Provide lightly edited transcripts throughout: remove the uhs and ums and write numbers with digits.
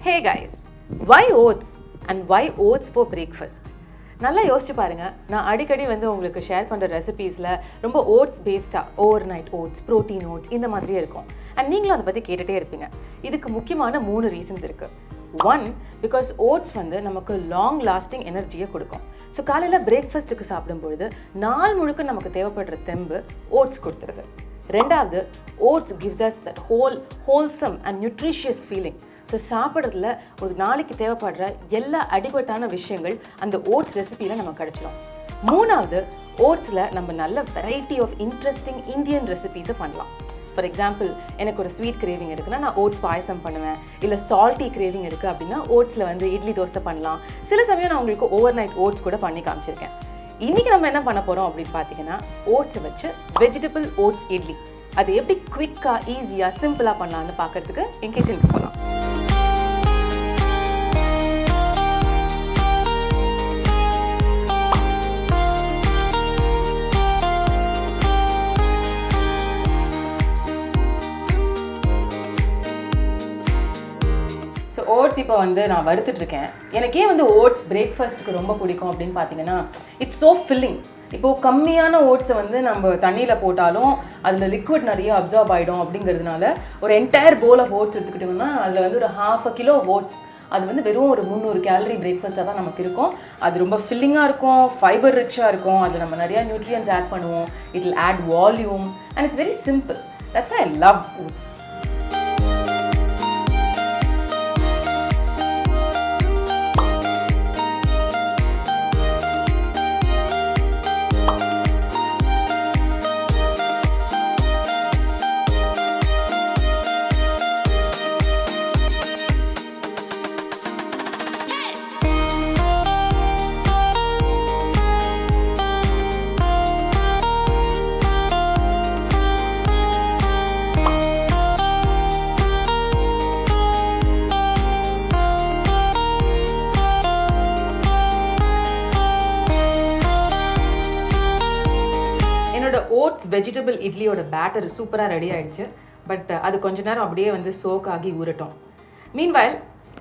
Hey guys, why oats and why oats for breakfast? நல்லா யோசிச்சு பாருங்க. நான் அடிக்கடி உங்களுக்கு ஷேர் பண்ற ரெசிபீஸ்ல ரொம்ப oats pasta overnight oats, protein oats இந்த மாதிரியே இருக்கும். அண்ட் நீங்களும் அதை பத்தி கேட்டுட்டே இருப்பீங்க. இதுக்கு முக்கியமான 3 ரீசன்ஸ் இருக்கு. 1, because ஓட்ஸ் நமக்கு லாங் லாஸ்டிங் எனர்ஜியை கொடுக்கும். ஸோ காலையில் பிரேக்ஃபாஸ்ட்டுக்கு சாப்பிடும்பொழுது நாள் முழுக்க நமக்கு தேவைப்படுற தெம்பு ஓட்ஸ் கொடுத்துருது. ரெண்டாவது, oats gives us that wholesome and nutritious feeling. So சாப்பிட்றதுல ஒரு நாளைக்கு தேவைப்படுற எல்லா அடிபட்டான விஷயங்கள் அந்த ஓட்ஸ் ரெசிபியில் நமக்கு கிடச்சிடும். மூணாவது, ஓட்ஸில் நம்ம நல்ல வெரைட்டி ஆஃப் இன்ட்ரெஸ்டிங் இந்தியன் ரெசிபீஸை பண்ணலாம். ஃபார் எக்ஸாம்பிள், எனக்கு ஒரு ஸ்வீட் கிரேவிங் இருக்குன்னா நான் ஓட்ஸ் பாயசம் பண்ணுவேன். இல்லை சால்ட்டி கிரேவிங் இருக்குது அப்படின்னா ஓட்ஸில் இட்லி தோசை பண்ணலாம். சில சமயம் நான் உங்களுக்கு ஓவர் நைட் ஓட்ஸ் கூட பண்ணி காமிச்சிருக்கேன். இன்றைக்கி நம்ம என்ன பண்ண போகிறோம் அப்படின்னு பார்த்தீங்கன்னா, ஓட்ஸை வச்சு வெஜிடபிள் ஓட்ஸ் இட்லி. அது எப்படி குவிக்காக, ஈஸியாக, சிம்பிளாக பண்ணலான்னு பார்க்கறதுக்கு என் கிச்சனுக்கு போகலாம். ஓட்ஸ் இப்போ நான் வறுத்துட்ருக்கேன். எனக்கே ஓட்ஸ் பிரேக்ஃபாஸ்ட்டுக்கு ரொம்ப பிடிக்கும் அப்படின்னு பார்த்தீங்கன்னா, இட்ஸ் ஸோ ஃபில்லிங். இப்போது கம்மியான ஓட்ஸை நம்ம தண்ணியில் போட்டாலும் அதில் லிக்விட் நிறைய அப்சார்ப் ஆகிடும். அப்படிங்கிறதுனால ஒரு என்டையர் போல் ஆஃப் ஓட்ஸ் எடுத்துக்கிட்டோம்னா அதில் ஒரு 1/2 கிலோ ஓட்ஸ், அது வெறும் ஒரு 300 கேலரி பிரேக்ஃபாஸ்ட்டாக தான் நமக்கு இருக்கும். அது ரொம்ப ஃபில்லிங்காக இருக்கும், ஃபைபர் ரிச்சாக இருக்கும். அதில் நம்ம நிறையா நியூட்ரியன்ஸ் ஆட் பண்ணுவோம். It will add volume and it's very simple. That's why I love oats. Oats vegetable இட்லியோட பேட்டர் சூப்பராக ரெடி ஆகிடுச்சு. பட் அது கொஞ்ச நேரம் அப்படியே சோக் ஆகி ஊறட்டும். மீன்வைல்,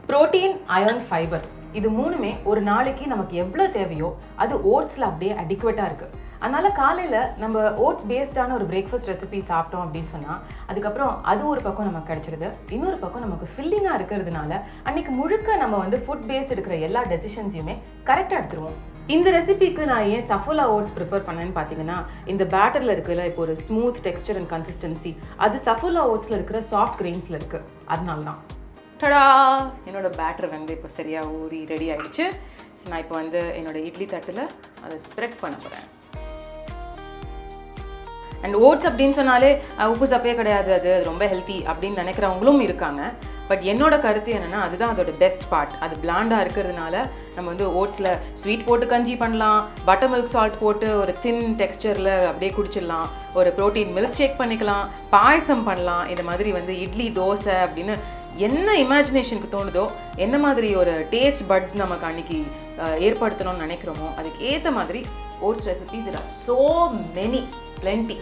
ப்ரோட்டீன், அயர்ன், ஃபைபர் இது 3மே ஒரு நாளைக்கு நமக்கு எவ்வளோ தேவையோ அது ஓட்ஸில் அப்படியே அடிக்குவேட்டாக இருக்குது. அதனால் காலையில் நம்ம ஓட்ஸ் பேஸ்டான ஒரு பிரேக்ஃபாஸ்ட் ரெசிபி சாப்பிட்டோம் அப்படின்னு சொன்னால் அதுக்கப்புறம் அது ஒரு பக்கம் நமக்கு கிடச்சிடுது. இன்னொரு பக்கம் நமக்கு ஃபில்லிங்காக இருக்கிறதுனால அன்றைக்கி முழுக்க நம்ம ஃபுட் பேஸ்ட் எடுக்கிற எல்லா டெசிஷன்ஸையுமே கரெக்டாக எடுத்துருவோம். இந்த ரெசிபிக்கு நான் ஏன் சஃபோலா ஓட்ஸ் ப்ரிஃபர் பண்ணேன்னு பார்த்தீங்கன்னா, இந்த பேட்டரில் இருக்குல்ல இப்போ ஒரு ஸ்மூத் டெக்ஸ்டர் அண்ட் கன்சிஸ்டன்சி, அது சஃபோலா ஓட்ஸில் இருக்கிற சாஃப்ட் கிரெயின்ஸில் இருக்குது. அதனால தான் டடா என்னோட பேட்டர் இப்போ சரியாக ஊறி ரெடி ஆகிடுச்சு. ஸோ நான் இப்போ என்னோட இட்லி தட்டில் அதை ஸ்ப்ரெட் பண்ண போகிறேன். அண்ட் ஓட்ஸ் அப்படின்னு சொன்னாலே உப்பு சப்பையே கிடையாது, அது ரொம்ப ஹெல்த்தி அப்படின்னு நினைக்கிறவங்களும் இருக்காங்க. பட் என்னோட கருத்து என்னென்னா, அதுதான் அதோட பெஸ்ட் பார்ட். அது பிளாண்டாக இருக்கிறதுனால நம்ம ஓட்ஸில் ஸ்வீட் போட்டு கஞ்சி பண்ணலாம், பட்டர் மில்க் சால்ட் போட்டு ஒரு தின் டெக்ஸ்டரில் அப்படியே குடிச்சிடலாம், ஒரு ப்ரோட்டீன் மில்க் ஷேக் பண்ணிக்கலாம், பாயசம் பண்ணலாம். இந்த மாதிரி இட்லி, தோசை அப்படின்னு என்ன இமேஜினேஷனுக்கு தோணுதோ, என்ன மாதிரி ஒரு டேஸ்ட் பட்ஸ் நமக்கு அன்றைக்கி ஏற்படுத்தணும்னு நினைக்கிறோமோ அதுக்கு ஏற்ற மாதிரி oats recipes there are so many, plenty.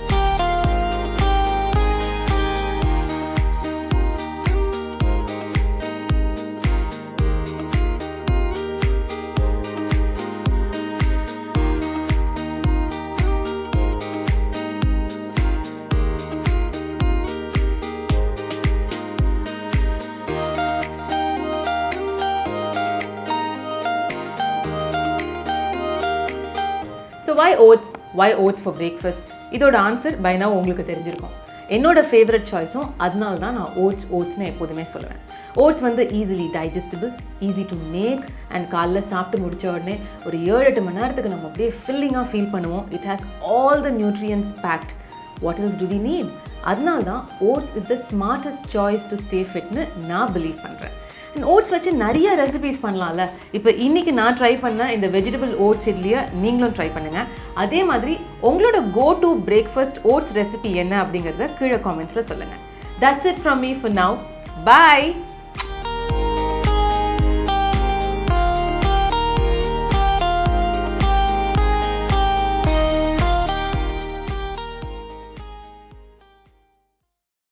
So why oats for breakfast? இதோட ஆன்சர் பை நவ் உங்களுக்கு தெரிஞ்சிருக்கும். என்னோட ஃபேவரட் சாய்ஸும் அதனால தான் நான் ஓட்ஸ்னு எப்போதுமே சொல்லுவேன். Oats easily digestible, easy to make and காலைல சாப்பிட்டு முடித்த உடனே ஒரு 7-8 மணி நேரத்துக்கு நம்ம அப்படியே ஃபில்லிங்காக ஃபீல் பண்ணுவோம். It has all the nutrients packed. What else do we need? அதனால தான் oats is the smartest choice to stay ஃபிட்னு நான் பிலீவ் பண்ணுறேன். அண்ட் ஓட்ஸ் வச்சு நிறைய ரெசிபீஸ் பண்ணலாம்ல. இப்போ இன்றைக்கி நான் ட்ரை பண்ண இந்த வெஜிடபிள் ஓட்ஸ் இட்லியை நீங்களும் ட்ரை பண்ணுங்கள். அதே மாதிரி உங்களோட go to breakfast oats recipe என்ன அப்படிங்கிறத கீழே காமெண்ட்ஸில் சொல்லுங்கள். That's it from me for now. Bye.